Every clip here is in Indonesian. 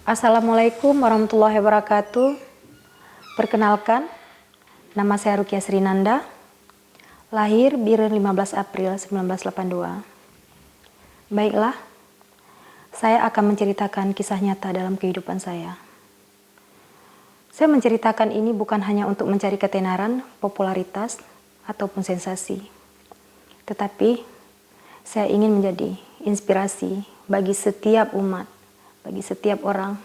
Assalamualaikum warahmatullahi wabarakatuh. Perkenalkan, nama saya Rukia Srinanda, lahir Biren 15 April 1982. Baiklah, saya akan menceritakan kisah nyata dalam kehidupan saya. Saya menceritakan ini bukan hanya untuk mencari ketenaran, popularitas, ataupun sensasi. Tetapi, saya ingin menjadi inspirasi bagi setiap umat, bagi setiap orang,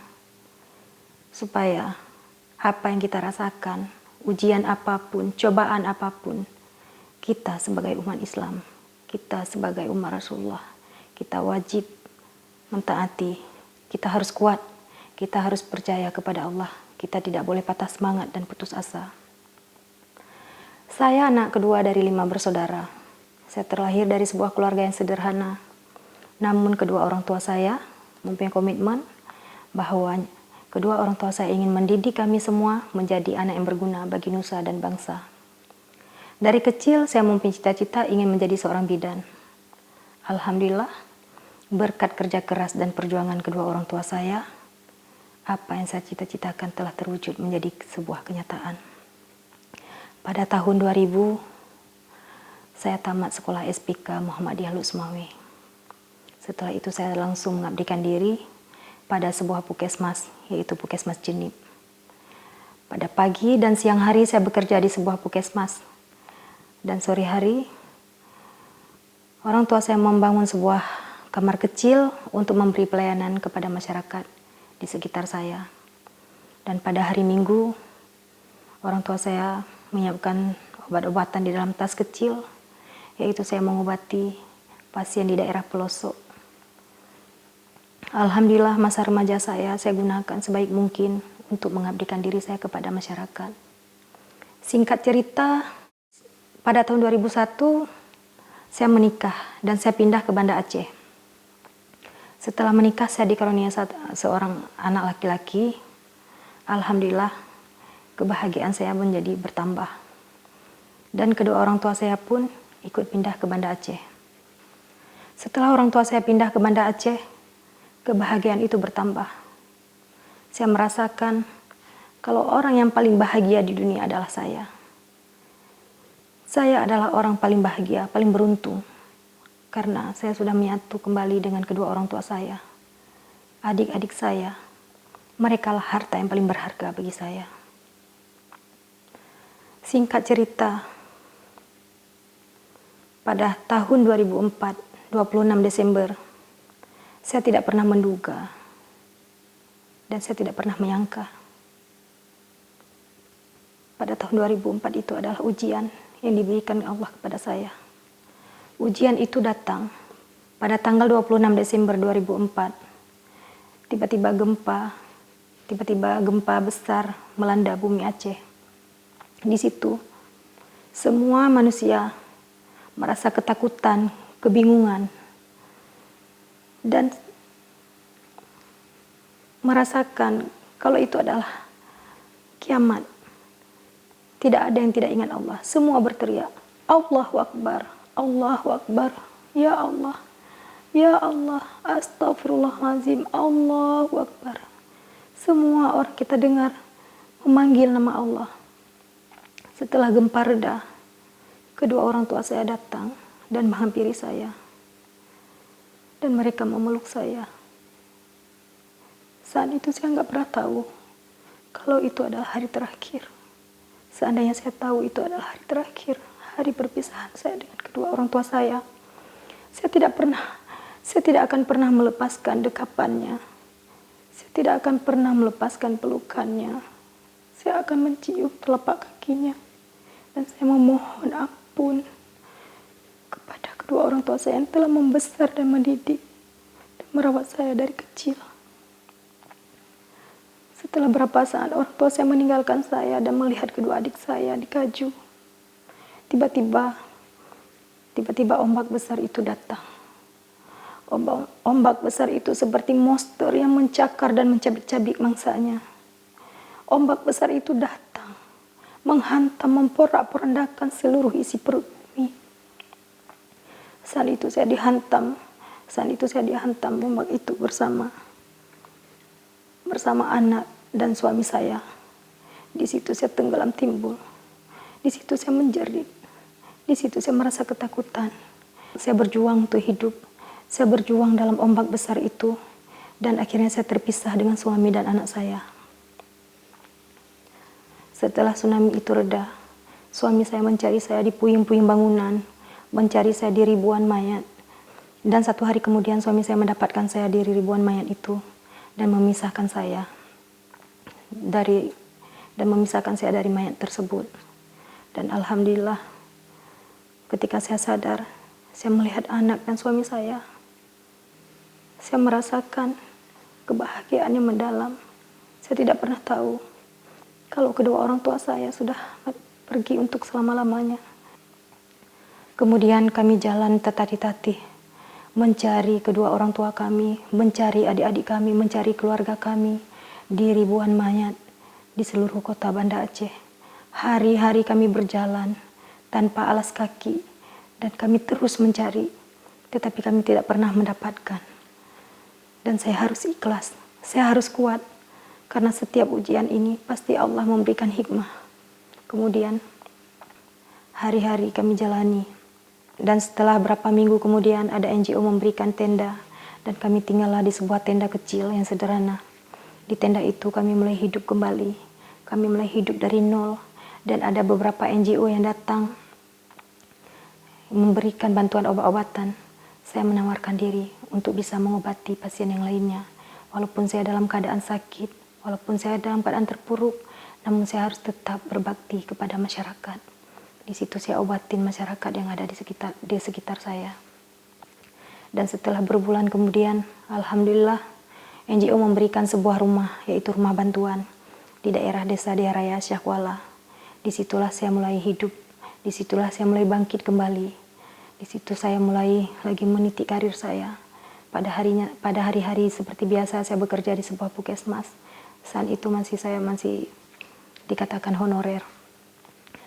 supaya apa yang kita rasakan, ujian apapun, cobaan apapun, kita sebagai umat Islam, kita sebagai umat Rasulullah, kita wajib mentaati, kita harus kuat, kita harus percaya kepada Allah, kita tidak boleh patah semangat dan putus asa. Saya anak kedua dari 5 bersaudara. Saya terlahir dari sebuah keluarga yang sederhana. Namun kedua orang tua saya mempunyai komitmen bahwa kedua orang tua saya ingin mendidik kami semua menjadi anak yang berguna bagi nusa dan bangsa. Dari kecil saya mempunyai cita-cita ingin menjadi seorang bidan. Alhamdulillah, berkat kerja keras dan perjuangan kedua orang tua saya, apa yang saya cita-citakan telah terwujud menjadi sebuah kenyataan. Pada tahun 2000, saya tamat sekolah SPK Muhammadiyah Luxmawe. Setelah itu saya langsung mengabdikan diri pada sebuah puskesmas, yaitu Puskesmas Jenib. Pada pagi dan siang hari saya bekerja di sebuah puskesmas. Dan sore hari, orang tua saya membangun sebuah kamar kecil untuk memberi pelayanan kepada masyarakat di sekitar saya. Dan pada hari Minggu, orang tua saya menyiapkan obat-obatan di dalam tas kecil, yaitu saya mengobati pasien di daerah pelosok. Alhamdulillah masa remaja saya gunakan sebaik mungkin untuk mengabdikan diri saya kepada masyarakat. Singkat cerita, pada tahun 2001 saya menikah dan saya pindah ke Banda Aceh. Setelah menikah saya dikaruniai seorang anak laki-laki. Alhamdulillah kebahagiaan saya menjadi bertambah. Dan kedua orang tua saya pun ikut pindah ke Banda Aceh. Setelah orang tua saya pindah ke Banda Aceh, kebahagiaan itu bertambah. Saya merasakan kalau orang yang paling bahagia di dunia adalah saya. Saya adalah orang paling bahagia, paling beruntung. Karena saya sudah menyatu kembali dengan kedua orang tua saya. Adik-adik saya, merekalah harta yang paling berharga bagi saya. Singkat cerita, pada tahun 2004, 26 Desember, saya tidak pernah menduga dan saya tidak pernah menyangka pada tahun 2004 itu adalah ujian yang diberikan Allah kepada saya. Ujian itu datang pada tanggal 26 Desember 2004. Tiba-tiba gempa besar melanda bumi Aceh. Di situ semua manusia merasa ketakutan, kebingungan, dan merasakan kalau itu adalah kiamat. Tidak ada yang tidak ingat Allah. Semua berteriak, Allahu Akbar, Allahu Akbar, Ya Allah, Ya Allah, Astagfirullahaladzim, Allahu Akbar. Semua orang kita dengar memanggil nama Allah. Setelah gempa reda, kedua orang tua saya datang dan menghampiri saya. Dan mereka memeluk saya. Saat itu saya nggak pernah tahu kalau itu adalah hari terakhir. Seandainya saya tahu itu adalah hari terakhir, hari perpisahan saya dengan kedua orang tua saya tidak akan pernah melepaskan dekapannya. Saya tidak akan pernah melepaskan pelukannya. Saya akan mencium telapak kakinya. Dan saya memohon ampun kepada kedua orang tua saya yang telah membesar dan mendidik dan merawat saya dari kecil. Setelah berapa saat orang tua saya meninggalkan saya dan melihat kedua adik saya di Kaju, tiba-tiba ombak besar itu datang. Ombak besar itu seperti monster yang mencakar dan mencabik-cabik mangsanya. Ombak besar itu datang, menghantam, memporak-porandakan seluruh isi perut bumi. Saat itu saya dihantam ombak itu bersama bersama anak dan suami saya. Di situ saya tenggelam timbul. Di situ saya menjerit. Di situ saya merasa ketakutan. Saya berjuang untuk hidup. Saya berjuang dalam ombak besar itu. Dan akhirnya saya terpisah dengan suami dan anak saya. Setelah tsunami itu reda, suami saya mencari saya di puing-puing bangunan, mencari saya di ribuan mayat. Dan 1 hari kemudian suami saya mendapatkan saya di ribuan mayat itu dan memisahkan saya dari mayat tersebut. Dan alhamdulillah, ketika saya sadar, saya melihat anak dan suami saya. Saya merasakan kebahagiaan yang mendalam. Saya tidak pernah tahu kalau kedua orang tua saya sudah pergi untuk selama-lamanya. Kemudian kami jalan tertatih-tatih, mencari kedua orang tua kami, mencari adik-adik kami, mencari keluarga kami di ribuan mayat di seluruh kota Banda Aceh. Hari-hari kami berjalan tanpa alas kaki dan kami terus mencari, tetapi kami tidak pernah mendapatkan. Dan saya harus ikhlas, saya harus kuat, karena setiap ujian ini pasti Allah memberikan hikmah. Kemudian hari-hari kami jalani, dan setelah berapa minggu kemudian ada NGO memberikan tenda, dan kami tinggallah di sebuah tenda kecil yang sederhana. Di tenda itu kami mulai hidup kembali, kami mulai hidup dari nol, dan ada beberapa NGO yang datang memberikan bantuan obat-obatan. Saya menawarkan diri untuk bisa mengobati pasien yang lainnya. Walaupun saya dalam keadaan sakit, walaupun saya dalam keadaan terpuruk, namun saya harus tetap berbakti kepada masyarakat. Di situ saya obatin masyarakat yang ada di sekitar saya. Dan setelah berbulan kemudian, alhamdulillah, NGO memberikan sebuah rumah, yaitu rumah bantuan di daerah desa Diaraya Syahwala. Disitulah saya mulai hidup, disitulah saya mulai bangkit kembali. Di situ saya mulai lagi meniti karir saya. Pada hari-hari seperti biasa saya bekerja di sebuah puskesmas. Saat itu saya masih dikatakan honorer.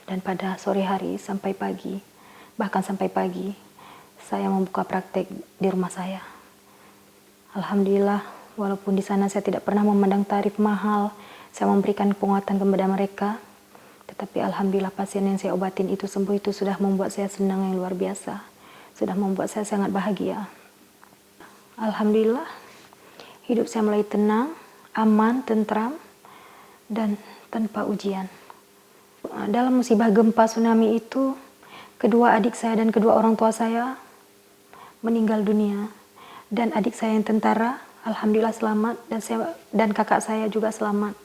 Dan pada sore hari sampai pagi, bahkan sampai pagi, saya membuka praktek di rumah saya. Alhamdulillah, walaupun di sana saya tidak pernah memandang tarif mahal, saya memberikan penguatan kepada mereka. Tetapi alhamdulillah pasien yang saya obatin itu sembuh, itu sudah membuat saya senang yang luar biasa. Sudah membuat saya sangat bahagia. Alhamdulillah, hidup saya mulai tenang, aman, tentram, dan tanpa ujian. Dalam musibah gempa tsunami itu, kedua adik saya dan kedua orang tua saya meninggal dunia. Dan adik saya yang tentara, alhamdulillah selamat, dan kakak saya juga selamat.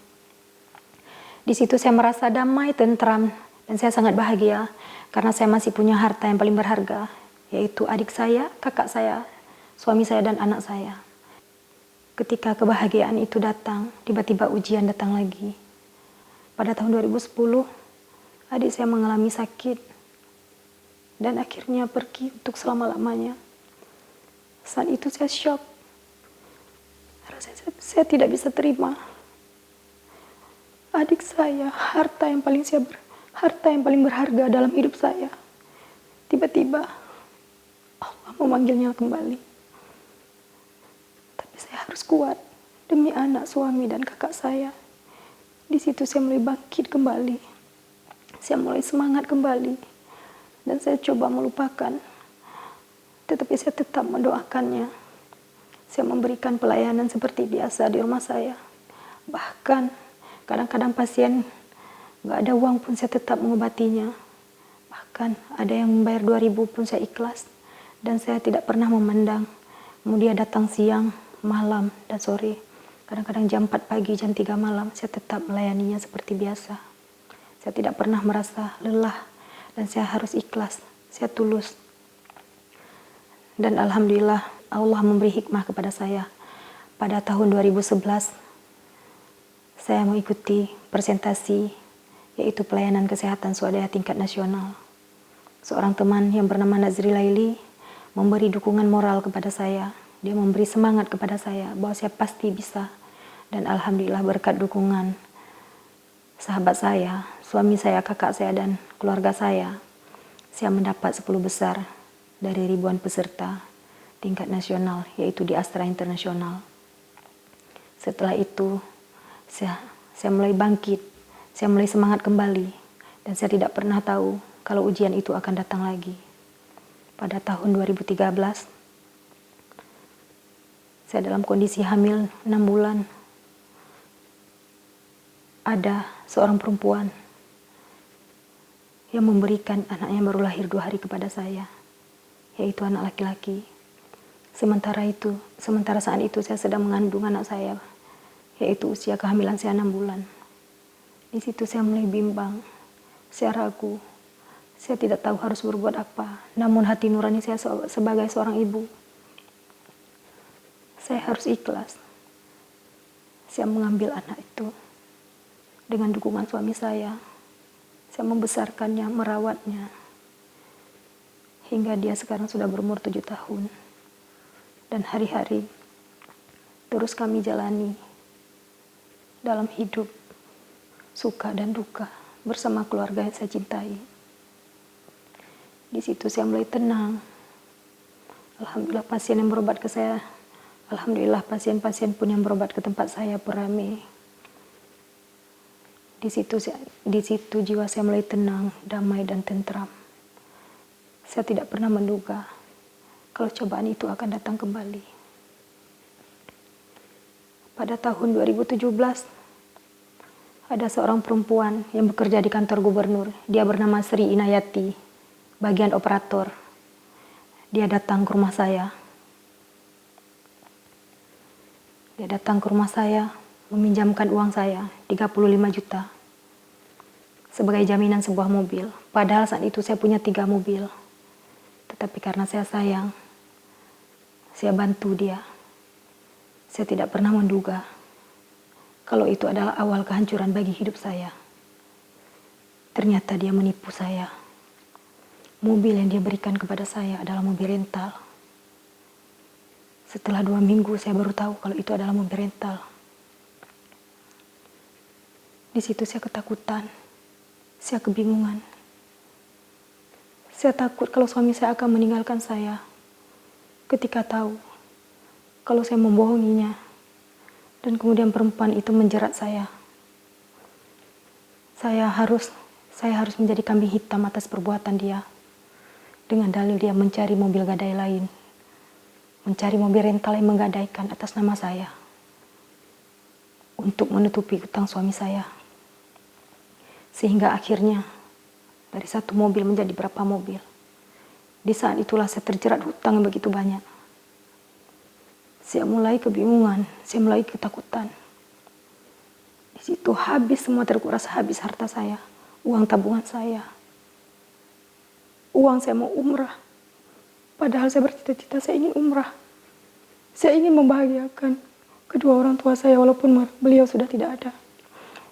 Di situ saya merasa damai, tentram, dan saya sangat bahagia karena saya masih punya harta yang paling berharga, yaitu adik saya, kakak saya, suami saya, dan anak saya. Ketika kebahagiaan itu datang, tiba-tiba ujian datang lagi. Pada tahun 2010, adik saya mengalami sakit dan akhirnya pergi untuk selama-lamanya. Saat itu saya shock. Saya tidak bisa terima. Adik saya, harta yang paling berharga dalam hidup saya. Tiba-tiba Allah memanggilnya kembali. Tapi saya harus kuat demi anak, suami, dan kakak saya. Di situ saya mulai bangkit kembali. Saya mulai semangat kembali. Dan saya coba melupakan. Tetapi saya tetap mendoakannya. Saya memberikan pelayanan seperti biasa di rumah saya. Bahkan kadang-kadang pasien nggak ada uang pun saya tetap mengobatinya. Bahkan ada yang membayar 2.000 pun saya ikhlas. Dan saya tidak pernah memandang. Mau dia datang siang, malam, dan sore. Kadang-kadang jam 4 pagi, jam 3 malam, saya tetap melayaninya seperti biasa. Saya tidak pernah merasa lelah. Dan saya harus ikhlas. Saya tulus. Dan alhamdulillah Allah memberi hikmah kepada saya. Pada tahun 2011, saya mengikuti presentasi, yaitu pelayanan kesehatan swadaya tingkat nasional. Seorang teman yang bernama Nazri Laili memberi dukungan moral kepada saya. Dia memberi semangat kepada saya bahwa saya pasti bisa. Dan alhamdulillah berkat dukungan sahabat saya, suami saya, kakak saya, dan keluarga saya mendapat 10 besar dari ribuan peserta tingkat nasional, yaitu di Astra Internasional. Setelah itu, saya mulai bangkit, saya mulai semangat kembali, dan saya tidak pernah tahu kalau ujian itu akan datang lagi. Pada tahun 2013, saya dalam kondisi hamil 6 bulan. Ada seorang perempuan yang memberikan anaknya baru lahir 2 hari kepada saya, yaitu anak laki-laki. Sementara saat itu saya sedang mengandung anak saya, yaitu usia kehamilan saya 6 bulan. Di situ saya mulai bimbang, saya ragu, saya tidak tahu harus berbuat apa. Namun hati nurani saya sebagai seorang ibu, saya harus ikhlas. Saya mengambil anak itu dengan dukungan suami saya. Saya membesarkannya, merawatnya, hingga dia sekarang sudah berumur 7 tahun. Dan hari-hari terus kami jalani dalam hidup, suka dan duka, bersama keluarga yang saya cintai. Di situ saya mulai tenang. Alhamdulillah pasien yang berobat ke saya, alhamdulillah pasien-pasien pun yang berobat ke tempat saya beramai. Di situ jiwa saya mulai tenang, damai dan tentram. Saya tidak pernah menduga kalau cobaan itu akan datang kembali. Pada tahun 2017, ada seorang perempuan yang bekerja di kantor gubernur. Dia bernama Sri Inayati, bagian operator. Dia datang ke rumah saya. Dia datang ke rumah saya, meminjamkan uang saya 35 juta sebagai jaminan sebuah mobil. Padahal saat itu saya punya 3 mobil. Tetapi karena saya sayang, saya bantu dia. Saya tidak pernah menduga kalau itu adalah awal kehancuran bagi hidup saya. Ternyata dia menipu saya. Mobil yang dia berikan kepada saya adalah mobil rental. Setelah 2 minggu saya baru tahu kalau itu adalah mobil rental. Di situ saya ketakutan, saya kebingungan. Saya takut kalau suami saya akan meninggalkan saya ketika tahu kalau saya membohonginya, dan kemudian perempuan itu menjerat saya. Saya harus menjadi kambing hitam atas perbuatan dia. Dengan dalil dia mencari mobil gadai lain, mencari mobil rental yang menggadaikan atas nama saya untuk menutupi utang suami saya. Sehingga akhirnya dari 1 mobil menjadi berapa mobil. Di saat itulah saya terjerat hutang yang begitu banyak. Saya mulai kebingungan, saya mulai ketakutan. Di situ terkuras habis harta saya, uang tabungan saya. Uang saya mau umrah. Padahal saya bercita-cita saya ingin umrah. Saya ingin membahagiakan kedua orang tua saya walaupun beliau sudah tidak ada.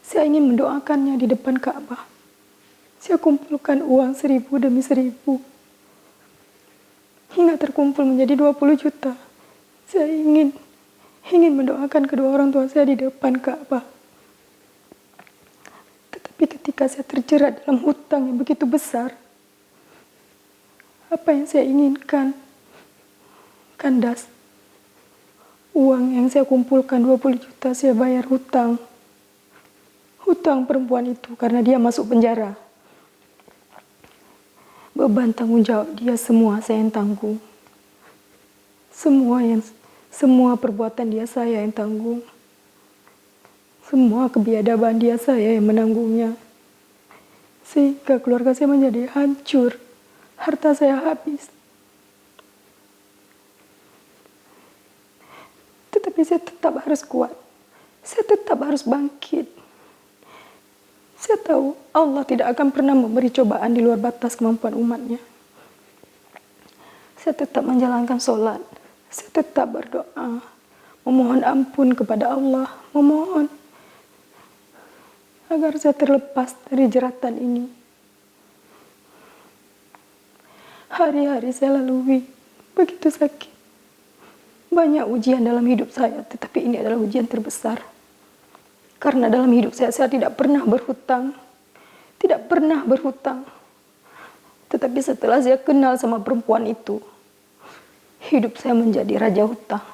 Saya ingin mendoakannya di depan Ka'bah. Saya kumpulkan uang 1000 demi 1000. Hingga terkumpul menjadi 20 juta. Saya ingin mendoakan kedua orang tua saya di depan Ka'bah. Tetapi ketika saya terjerat dalam hutang yang begitu besar, apa yang saya inginkan? Kandas. Uang yang saya kumpulkan 20 juta saya bayar hutang. Hutang perempuan itu karena dia masuk penjara. Beban tanggung jawab dia semua saya yang tanggung. Semua perbuatan dia saya yang tanggung. Semua kebiadaban dia saya yang menanggungnya. Sehingga keluarga saya menjadi hancur. Harta saya habis. Tetapi saya tetap harus kuat. Saya tetap harus bangkit. Saya tahu Allah tidak akan pernah memberi cobaan di luar batas kemampuan umatnya. Saya tetap menjalankan sholat. Saya tetap berdoa. Memohon ampun kepada Allah. Memohon agar saya terlepas dari jeratan ini. Hari-hari saya lalui begitu sakit. Banyak ujian dalam hidup saya, tetapi ini adalah ujian terbesar. Karena dalam hidup saya tidak pernah berhutang. Tidak pernah berhutang. Tetapi setelah saya kenal sama perempuan itu, hidup saya menjadi raja hutang.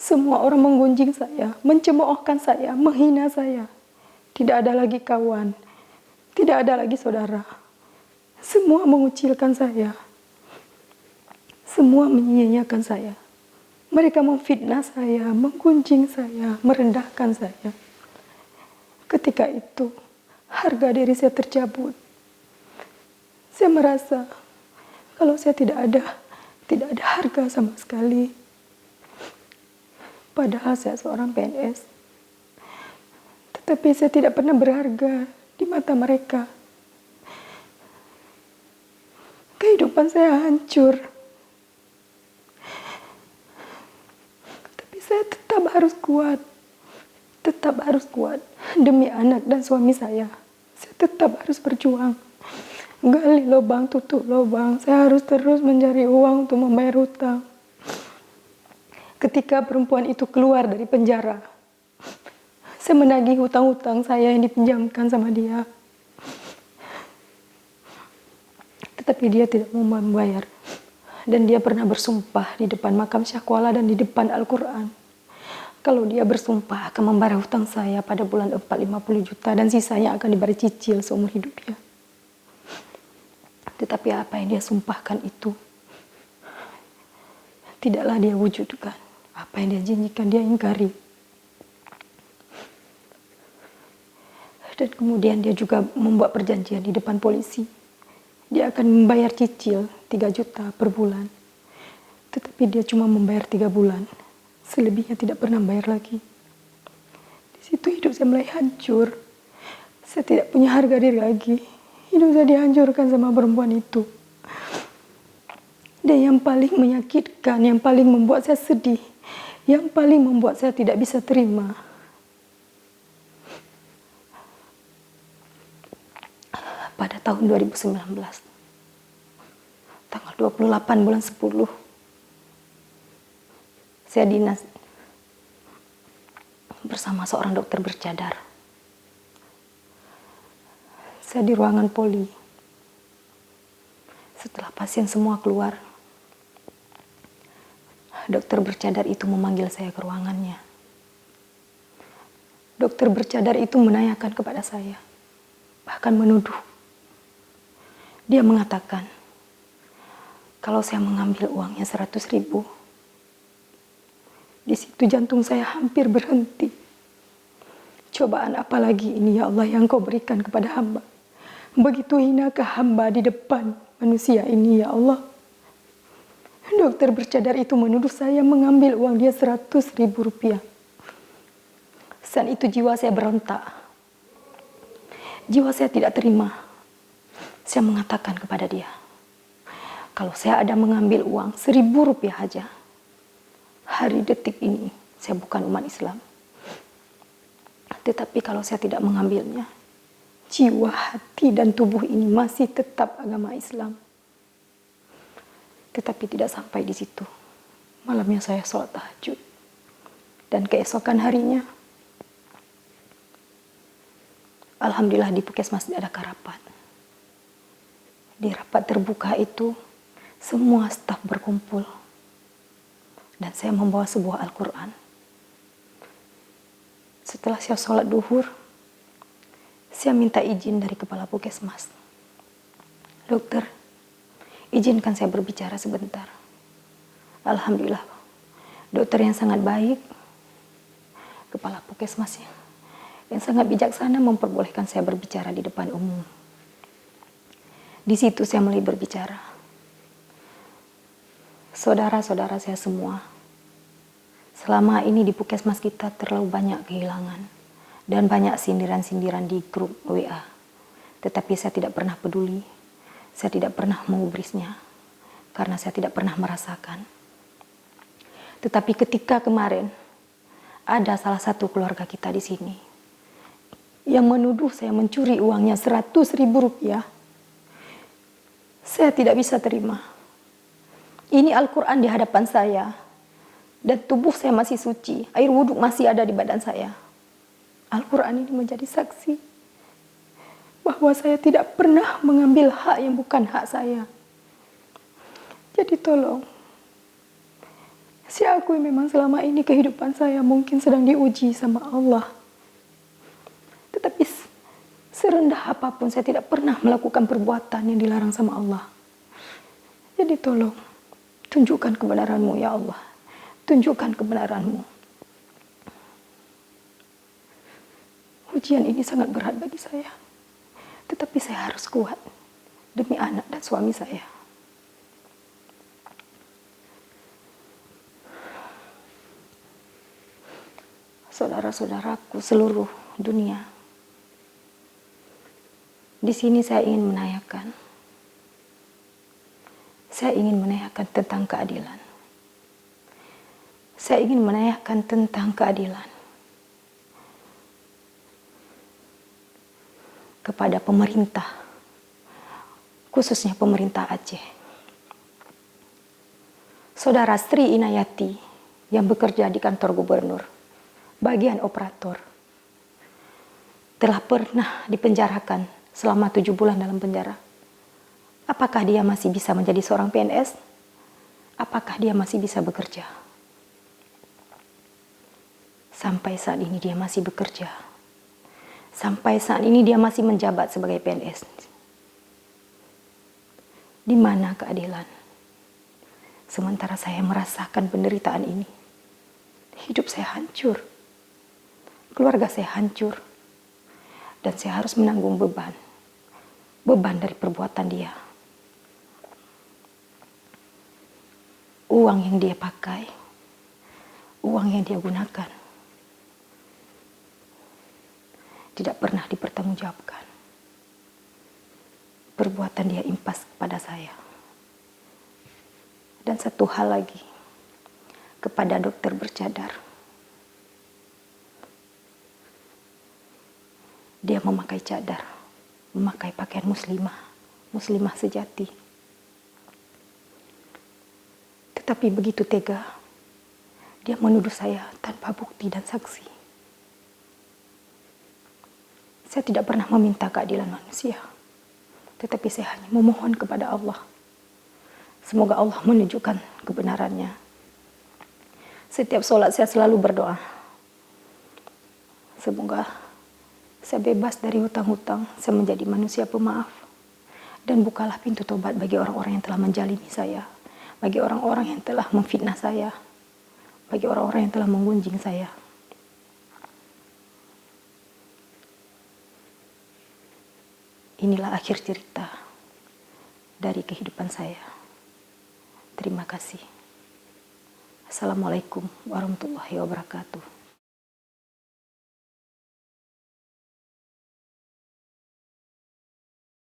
Semua orang menggunjing saya, mencemoohkan saya, menghina saya. Tidak ada lagi kawan, tidak ada lagi saudara. Semua mengucilkan saya. Semua menyia-nyiakan saya. Mereka memfitnah saya, menggunjing saya, merendahkan saya. Ketika itu, harga diri saya tercabut. Saya merasa kalau saya tidak ada harga sama sekali. Padahal saya seorang PNS. Tetapi saya tidak pernah berharga di mata mereka. Kehidupan saya hancur. Tapi saya tetap harus kuat. Tetap harus kuat. Demi anak dan suami saya. Saya tetap harus berjuang. Gali lubang, tutup lubang. Saya harus terus mencari uang untuk membayar hutang. Ketika perempuan itu keluar dari penjara, saya menagih hutang-hutang saya yang dipinjamkan sama dia. Tetapi dia tidak mau membayar. Dan dia pernah bersumpah di depan makam Syahkuala dan di depan Al-Quran. Kalau dia bersumpah akan membayar hutang saya pada bulan 4 50 juta dan sisanya akan dibayar cicil seumur hidupnya. Tetapi apa yang dia sumpahkan itu tidaklah dia wujudkan. Apa yang dia janjikan dia ingkari. Dan kemudian dia juga membuat perjanjian di depan polisi. Dia akan membayar cicil 3 juta per bulan. Tetapi dia cuma membayar 3 bulan. Selebihnya tidak pernah bayar lagi. Di situ hidup saya mulai hancur. Saya tidak punya harga diri lagi. Hidup saya dihancurkan sama perempuan itu. Dan yang paling menyakitkan, yang paling membuat saya sedih, yang paling membuat saya tidak bisa terima, pada tahun 2019, tanggal 28 bulan 10, saya dinas bersama seorang dokter bercadar. Saya di ruangan poli. Setelah pasien semua keluar, dokter bercadar itu memanggil saya ke ruangannya. Dokter bercadar itu menanyakan kepada saya, bahkan menuduh. Dia mengatakan, kalau saya mengambil uangnya 100.000, di situ jantung saya hampir berhenti. Cobaan apa lagi ini ya Allah yang kau berikan kepada hamba? Begitu hinakah hamba di depan manusia ini ya Allah? Dokter bercadar itu menuduh saya mengambil uang dia 100.000 rupiah. Saat itu jiwa saya berontak. Jiwa saya tidak terima. Saya mengatakan kepada dia, kalau saya ada mengambil uang 1.000 rupiah aja, hari detik ini saya bukan umat Islam. Tetapi kalau saya tidak mengambilnya, jiwa, hati, dan tubuh ini masih tetap agama Islam. Tetapi tidak sampai di situ. Malamnya saya sholat tahajud. Dan keesokan harinya, alhamdulillah di Puskesmas ada rapat. Di rapat terbuka itu, semua staf berkumpul. Dan saya membawa sebuah Al-Quran. Setelah saya sholat duhur, saya minta izin dari kepala Puskesmas. Dokter, izinkan saya berbicara sebentar. Alhamdulillah, dokter yang sangat baik, kepala Puskesmas yang sangat bijaksana memperbolehkan saya berbicara di depan umum. Di situ saya mulai berbicara. Saudara-saudara saya semua, selama ini di Puskesmas kita terlalu banyak kehilangan dan banyak sindiran-sindiran di grup WA. Tetapi saya tidak pernah peduli, saya tidak pernah mengubrisnya karena saya tidak pernah merasakan. Tetapi ketika kemarin ada salah satu keluarga kita di sini yang menuduh saya mencuri uangnya 100.000 rupiah, saya tidak bisa terima. Ini Al-Quran di hadapan saya dan tubuh saya masih suci, air wudhu masih ada di badan saya. Al-Quran ini menjadi saksi bahwa saya tidak pernah mengambil hak yang bukan hak saya. Jadi tolong, Saya akui memang selama ini kehidupan saya mungkin sedang diuji sama Allah. Tetapi serendah apapun saya tidak pernah melakukan perbuatan yang dilarang sama Allah. Jadi tolong tunjukkan kebenaran-Mu ya Allah. Tunjukkan kebenaran-Mu. Ujian ini sangat berat bagi saya. Tetapi saya harus kuat demi anak dan suami saya. Saudara-saudaraku seluruh dunia. Di sini saya ingin menanyakan. Saya ingin menanyakan tentang keadilan. Saya ingin menanyakan tentang keadilan kepada pemerintah, khususnya pemerintah Aceh. Saudara Sri Inayati yang bekerja di kantor gubernur, bagian operator, telah pernah dipenjarakan selama 7 bulan dalam penjara. Apakah dia masih bisa menjadi seorang PNS? Apakah dia masih bisa bekerja? Sampai saat ini dia masih bekerja. Sampai saat ini dia masih menjabat sebagai PNS. Di mana keadilan? Sementara saya merasakan penderitaan ini. Hidup saya hancur. Keluarga saya hancur. Dan saya harus menanggung beban. Beban dari perbuatan dia. Uang yang dia pakai. Uang yang dia gunakan. Tidak pernah dipertanggungjawabkan. Perbuatan dia impas kepada saya. Dan satu hal lagi. Kepada dokter bercadar. Dia memakai cadar, memakai pakaian muslimah, muslimah sejati. Tetapi begitu tega, dia menuduh saya tanpa bukti dan saksi. Saya tidak pernah meminta keadilan manusia, tetapi saya hanya memohon kepada Allah. Semoga Allah menunjukkan kebenarannya. Setiap sholat saya selalu berdoa. Semoga saya bebas dari hutang-hutang, saya menjadi manusia pemaaf. Dan bukalah pintu tobat bagi orang-orang yang telah menjalimi saya. Bagi orang-orang yang telah memfitnah saya. Bagi orang-orang yang telah menggunjing saya. Inilah akhir cerita dari kehidupan saya. Terima kasih. Assalamualaikum warahmatullahi wabarakatuh.